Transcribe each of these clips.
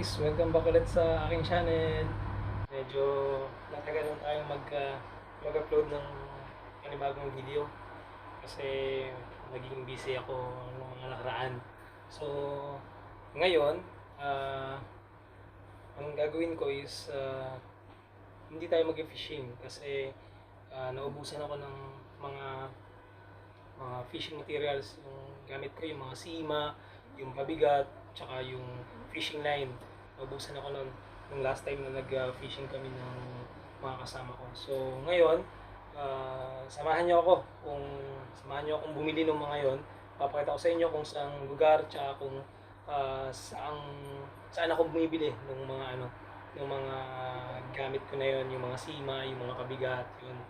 guys! Welcome back ulit sa aking channel. Medyo natagal lang tayong mag-upload ng panibagong video kasi naging busy ako noong mga nakaraan. So, ngayon, ang gagawin ko is hindi tayo mag-fishing kasi naubusan ako ng mga fishing materials. Yung gamit ko, yung mga sima, yung pabigat, tsaka yung fishing line. Naubusan ako noon nung last time na nag-fishing kami ng mga kasama ko. So ngayon, samahan niyo akong bumili ng mga yon. Papakita ko sa inyo kung saang lugar, tsaka kung saan ako bumibili ng mga gamit ko na yon, yung mga sima, yung mga pabigat, yun.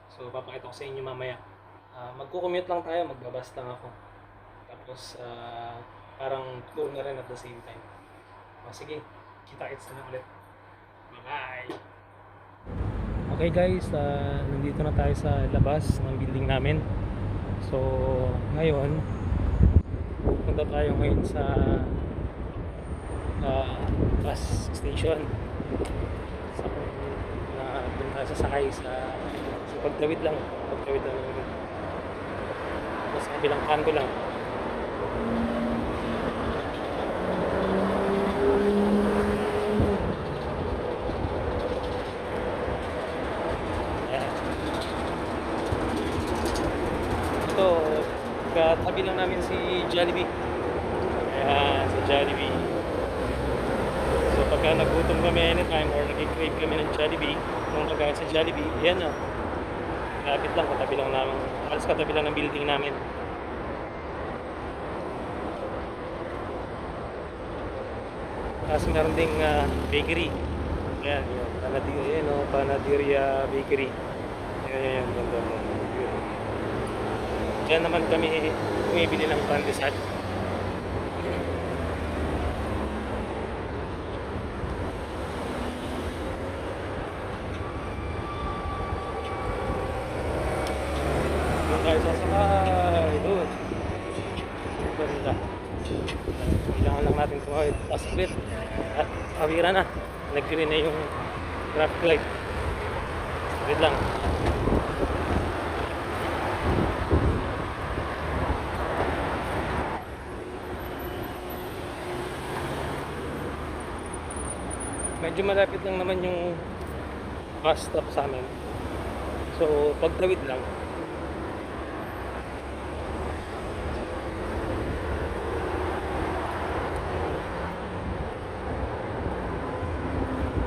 So papakita ko sa inyo mamaya. Magko-commute lang tayo, magbabas lang ako. Tapos parang tour na rin at the same time. Sige, kita-kits na ulit. Bye! Okay guys, nandito na tayo sa labas ng building namin. So ngayon, pupunta tayo ngayon sa bus station. Doon tayo sasakay sa pagtawid lang. Sa kabilang kanto lang. Ito, katabi lang namin si Jollibee. Ayan, si Jollibee. So pagka nagutom kami anytime or nag-crave kami ng Jollibee, nung pagkain sa Jollibee, ayan na. Lapit lang, katabi lang namin. Halos katabi lang ng building namin. Tapos meron ding bakery. Ayan, yun. Panaderia Bakery. Ayan, ganda mo. Diyan naman kami bumibili ng pandesal. Tayo sasakay doon. Ganda. Kailangan lang natin tumawid passplit at kawira na. Nag-green na yung traffic light. Wait lang. Medyo malapit lang naman yung bus stop sa amin. So pagtawid lang.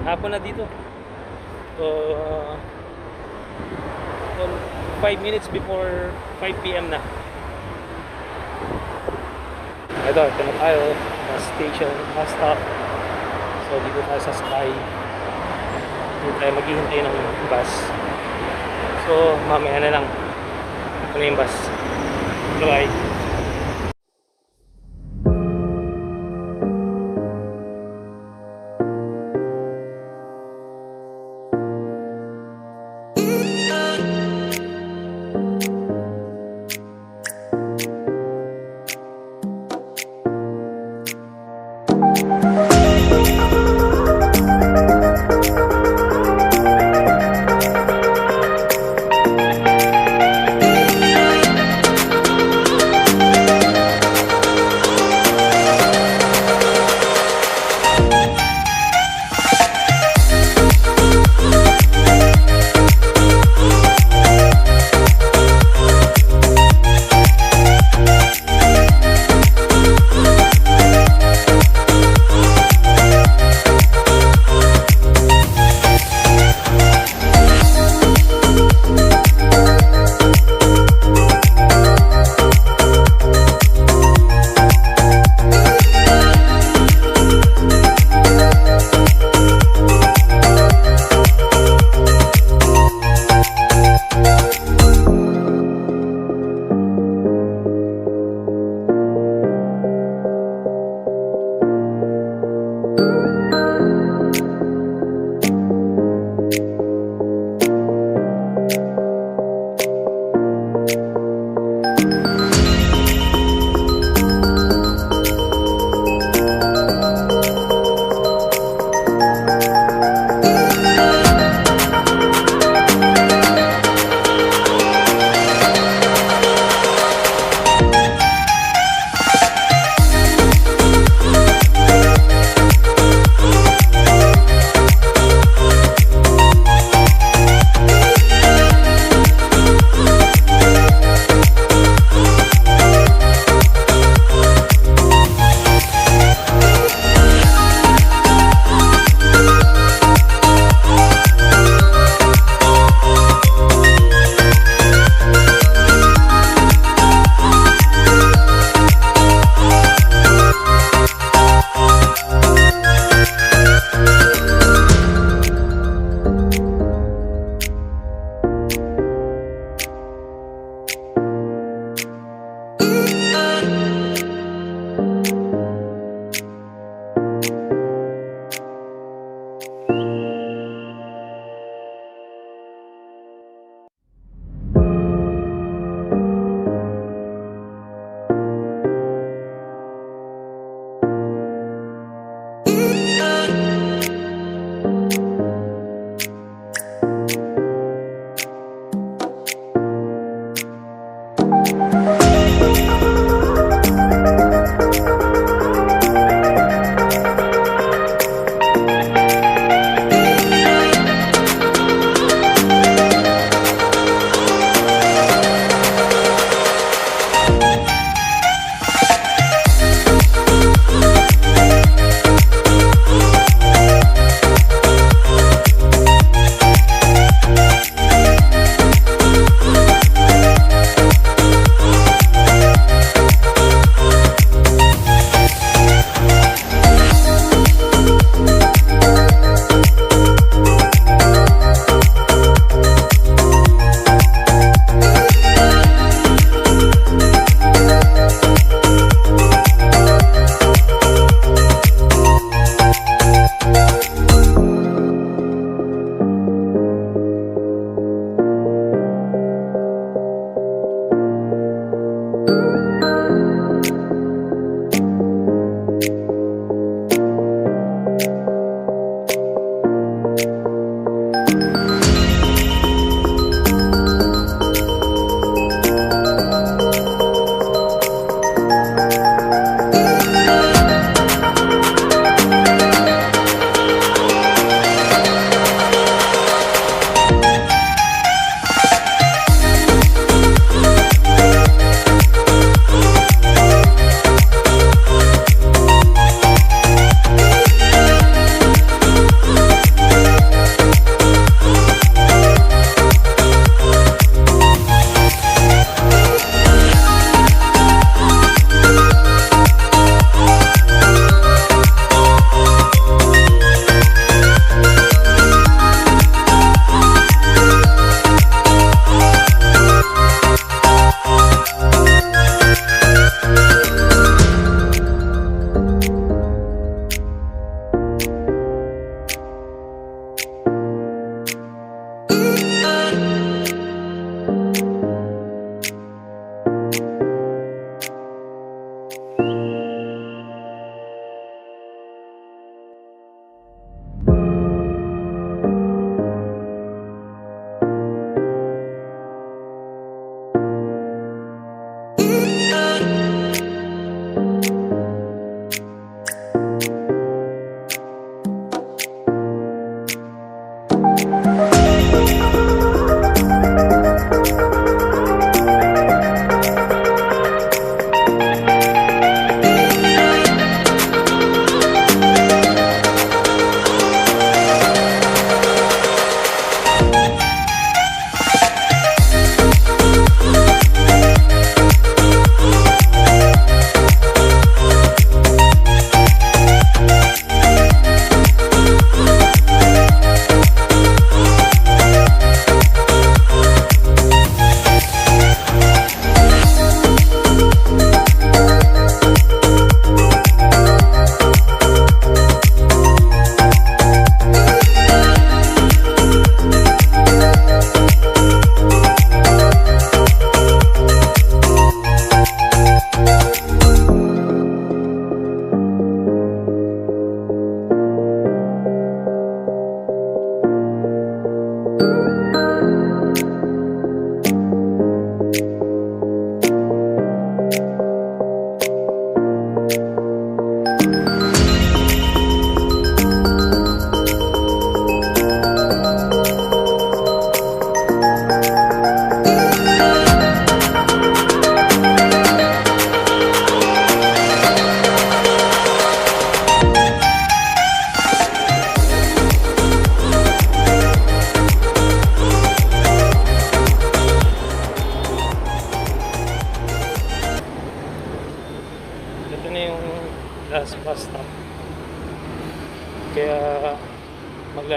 Hapon na dito. So 5 minutes before 5 PM na. Ito na tayo. Bus station, bus stop. So dito tayo sa Sky. Dito tayo maghihintay ng bus. So mamaya na lang. Ito na yung bus. Bye.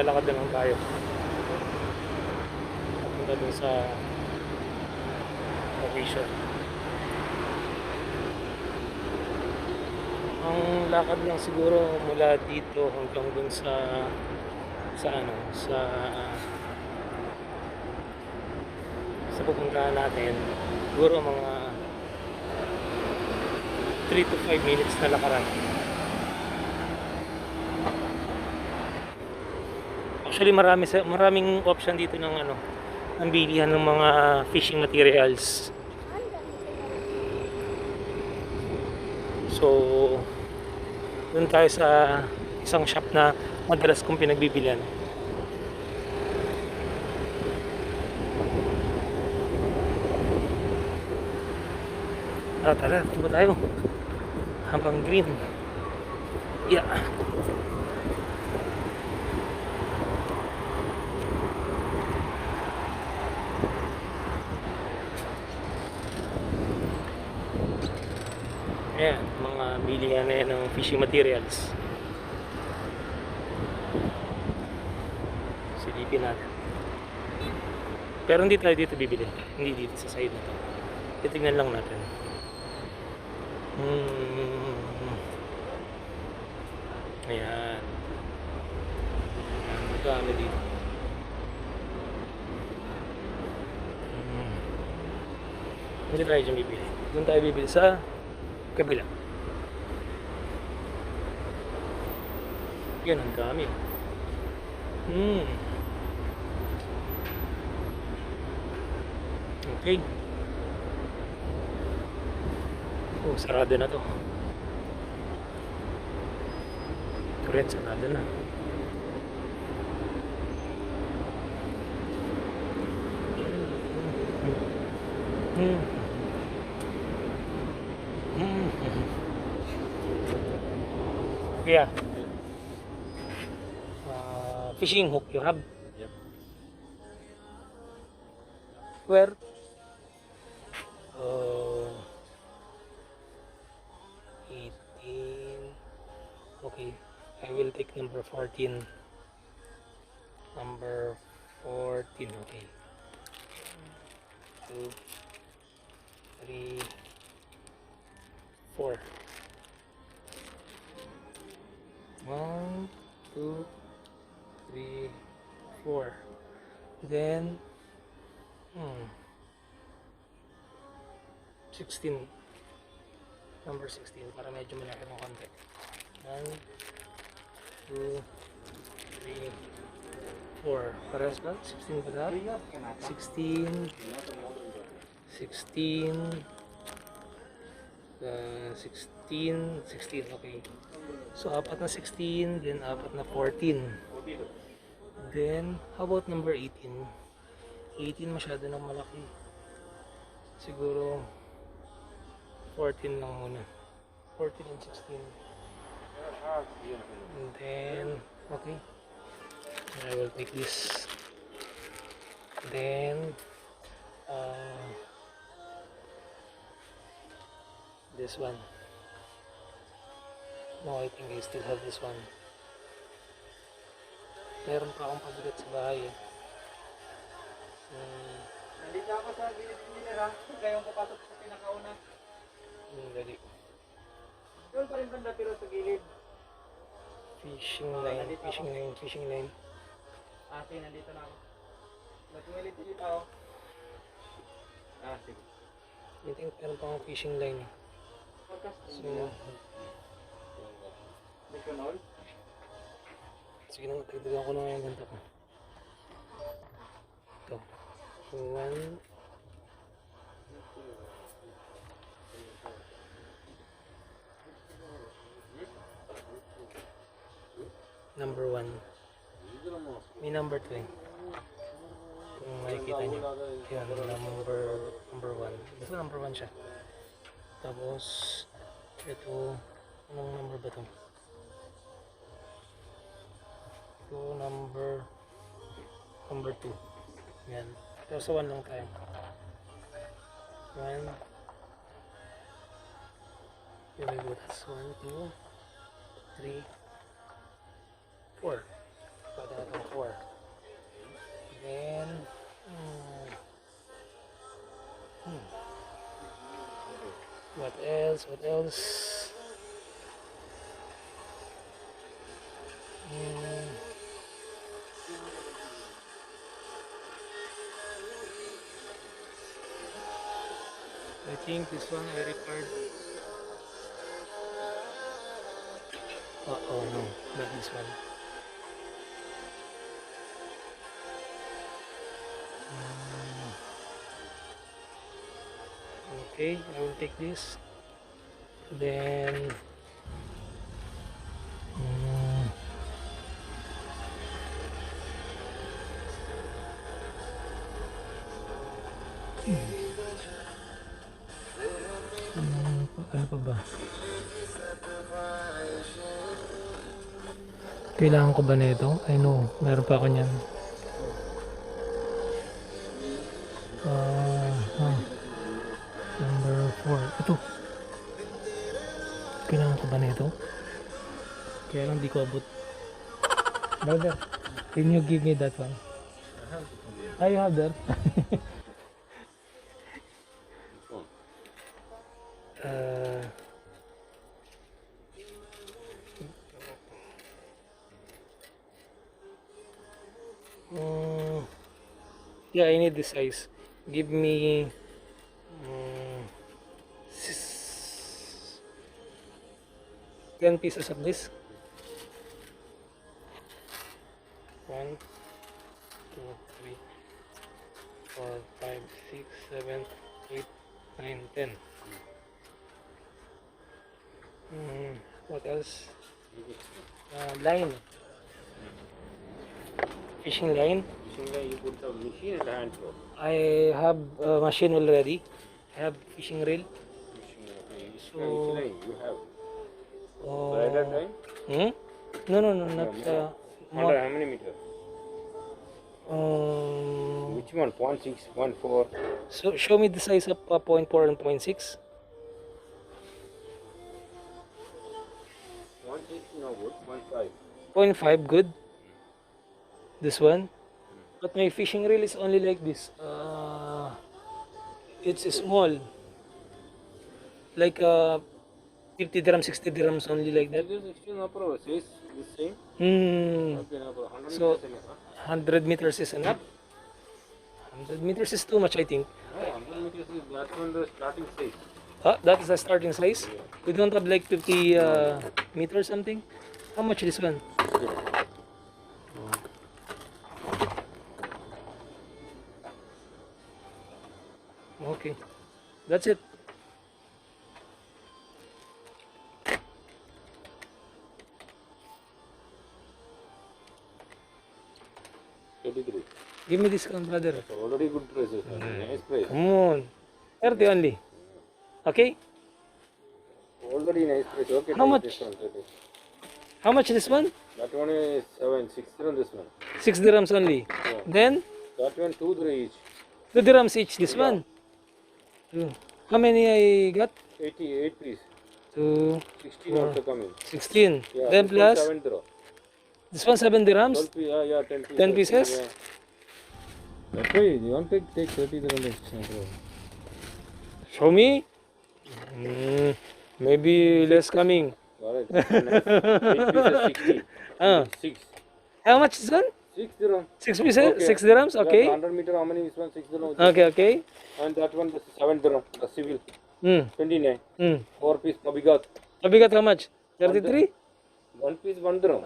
maglalakad na lang tayo. Punta dun sa location. Ang lakad lang siguro mula dito hanggang dun sa ano, sa pupuntahan natin, siguro mga 3 to 5 minutes na lakaran. Actually maraming option dito ng ano, ng bilihan ng mga fishing materials. So doon tayo sa isang shop na madalas kong pinagbibilihan. Tara, tuba tayo. Habang green. Yeah. Ayan, mga bilihan na yan ng fishing materials. Silipin natin. Pero hindi tayo dito bibili. Hindi dito sa side na to. Titignan lang natin. Ayan. Magkano dito? Hindi tayo dyan bibili. Doon tayo bibili sa kabila. Yan, ang dami. Okay. Oh, sarado na to. Ito sarado na. Yeah. Fishing hook you have? Yep. Where? 18. Okay. I will take number 14. Number 14. Okay. 2, 3, 4. 1, 2, 3, 4. Then 16. Number 16 para medyo malaki ng konti. 1, 2, 3, 4. Parehas ba? 16 ba lahat? 16 16, okay. So apat na 16, then apat na 14. Then how about number 18? 18 masyado nang malaki. Siguro 14 lang muna. 14 and 16. And then okay, I will take this. Then this one. No, I think I still have this one. Meron pa akong pabigat sa bahay eh. Nandito ako sa gilid-gilid ha. Kayong papasok sa pinakauna. Dali. Doon pa rin banda pero sa gilid. Fishing line. Sige, nandito na ako. Nagumilid-gilid ako. Sige. I think meron pa akong fishing line. So, sige na, tagdagan ko na nga yung ganda ko. Ito. 1. Number 1. May number 2 eh. Kung makikita nyo. Yan, number 1. Ito number 1 siya. Tapos, ito, anong number ba ito? Ito, number 2. Yan. Pero sa 1 lang tayo. 1. Here we go. That's 1, 2, 3, 4. Pwede na itong 4. Then, what else? What else? I think this one I required. Oh no, not this one. Okay, I will take this. Then ano pa ba? Kailangan ko ba nito? I know, meron pa ako niyan. Number 4. Ito. Kailangan ko ba nito? Kaya lang di ko abot. Brother, can you give me that one? You have that? Yeah, I need this size. Give me 10 pieces of this. 1, 2, 3, 4, 5, 6, 7, 8, 9, 10. What else? Line. Fishing line. You put the machine and hand throw. I have a machine already. I have fishing reel. So So, you have uh, rider line. no, not Under how many meter? um, Which one? 0.6, 0.4. so show me the size of 0.4 and 0.6. 0.6 no good. 0.5. 0.5 good. This one. But my fishing reel is only like this. It's small. Like 50 dirhams, 60 dirhams only like that. This is still no problem. Says the same. Okay, no problem. 100 So, meters enough, 100 meters is enough. 100 meters is too much, I think. huh? 100 meters is that one the starting size. That is the starting size. We don't have like 50 meters something. How much this one? Okay, that's it. Give me discount, brother. That's already good prices. Nice price. Come on, 30 only. Okay. Already nice price. Okay. How take much? This one, take it. How much this one? That one is 7, 6 dirham. This one. 6 dirhams only. Yeah. Then That one 2 dirham each. 2 dirhams each. This one. How many I got? 88 piece. 2, 16 also coming. 16. Yeah. Then this one plus 7 dirham. this one 7 dirhams. 12 piece. Yeah, 10 pieces. 10 pieces? Yeah. That's why you want to take 30 dirham extra. Show me. Maybe less coming. Alright. 8 pieces 60. Ah. 6. How much is one? 6 dirham. 6 pieces? Okay. 6 dirhams? Yeah, Okay. 100 meter how many? This one 6 dirham. Okay. And that one this is 7 dirham. The civil. 29. 4 piece pabigat. Pabigat how much? 33? 1 piece 1 dirham.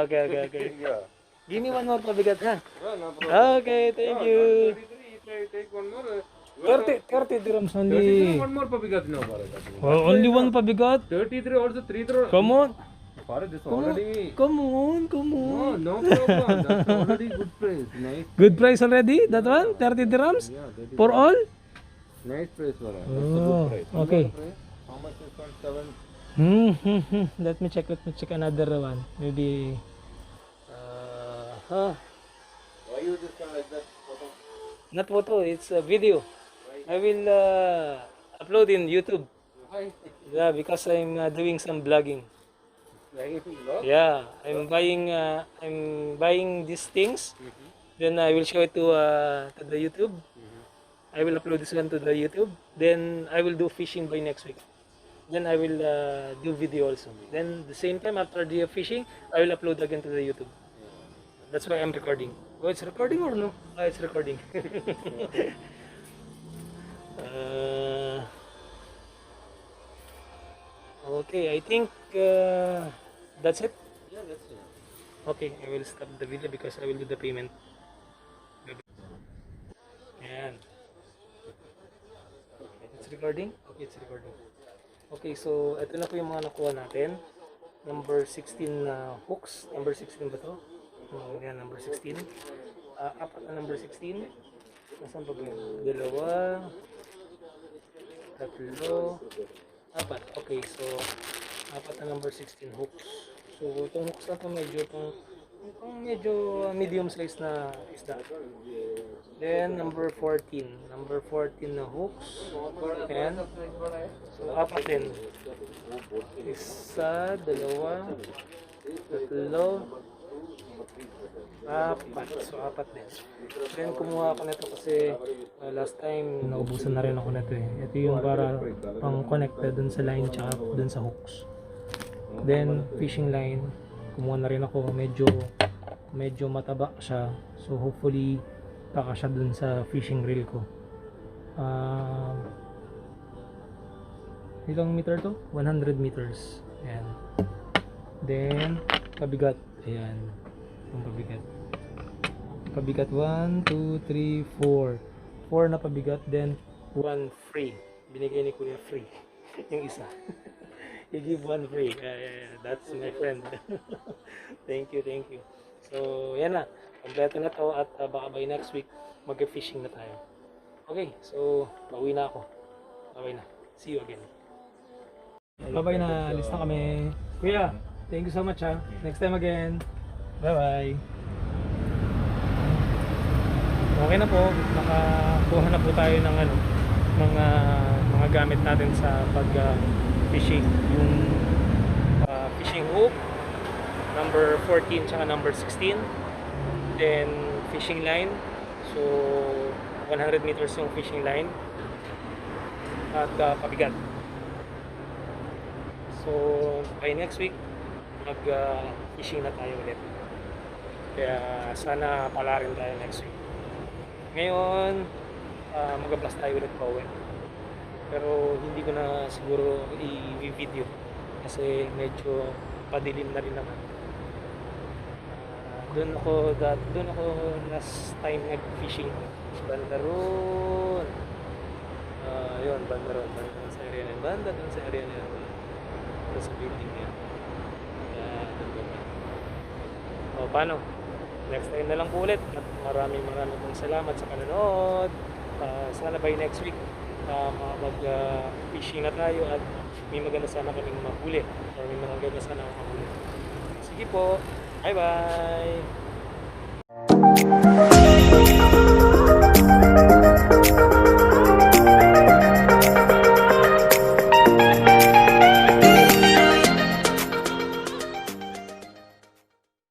Okay. Yeah. Give me one more pabigat, ha? Yeah, no problem. Okay, thank you. 33, if I take one more. 30 dirhams 33, only. one more pabigat now, Bharat. Only one pabigat? 33 also 3 dirham. Come on. Bharat, this already. Come on. No problem. That's already good price. Nice. Good price already? That one? 30 dirhams? Yeah, that is For all? nice price, Bharat. That's a Oh, good price. okay. How much is one? 7? Let me check another one. Maybe. Why you just like that photo? Not photo, it's a video. I will upload in YouTube. Why? Yeah, because I'm doing some vlogging. Yeah, I'm buying these things. Then I will show it to the YouTube. I will upload this one to the YouTube. Then I will do fishing by next week. Then I will do video also. Then the same time after the fishing, I will upload again to the YouTube. That's why I'm recording. Oh, it's recording or no? Ah, it's recording. uh, okay, I think that's it. Yeah, that's it. Okay, I will stop the video because I will do the payment. Ayan. It's recording? Okay, it's recording. Okay, so ito na po yung mga nakuha natin. Number 16 na hooks. Number 16 ba to? Yan, number 16. Apat na number 16. Nasaan pa ba yun? Dalawa. Tatlo. Apat. Okay, so apat na number 16 hooks. So itong hooks na to medyo medium size na isda. Then number 14. Number 14 na hooks. Ayan. So apat din. Isa, dalawa, tatlo, apat. So apat din. Then kumuha ako nito kasi last time naubusan na rin ako nito eh. Ito yung para pang connected dun sa line tsaka dun sa hooks. Then fishing line, kumuha na rin ako. Medyo mataba siya. So hopefully kakasya dun sa fishing reel ko. Ilang meter to? 100 meters. Ayan. Then, pabigat. Ayan. Yung pabigat. Pabigat 1, 2, 3, 4. 4 na pabigat. Then, 1 free. Binigay ni Kuya free. Yung isa. You give 1 free. That's my friend. Thank you. So, yan na. Kompleto na to at baka by next week, mag-fishing na tayo. Okay, so, pauwi na ako. Bye na. See you again. Bye-bye na. Alis na kami. Kuya, thank you so much ha. Next time again. Bye-bye. Okay na po. Nakakuha na po tayo ng mga gamit natin sa pag-fishing. Yung fishing hook, number 14 tsaka number 16. Then fishing line. So 100 meters yung fishing line. At pabigat. So by next week mag-fishing na tayo ulit. Kaya sana pala rin tayo next week. Ngayon mag-blast tayo ulit pa uwi. Pero hindi ko na siguro i-video kasi medyo padilim na rin naman. Doon ako last time nag-fishing. Banda roon. Yun, banda roon sa area na yun. Banda doon sa area na yun. Doon sa building na yun. O, paano? Next time na lang po ulit. At maraming pong salamat sa panonood. Sana by next week mag-fishing na tayo at may maganda sana kaming mahuli. Or may maganda sana mahuli. Sige po. Bye-bye!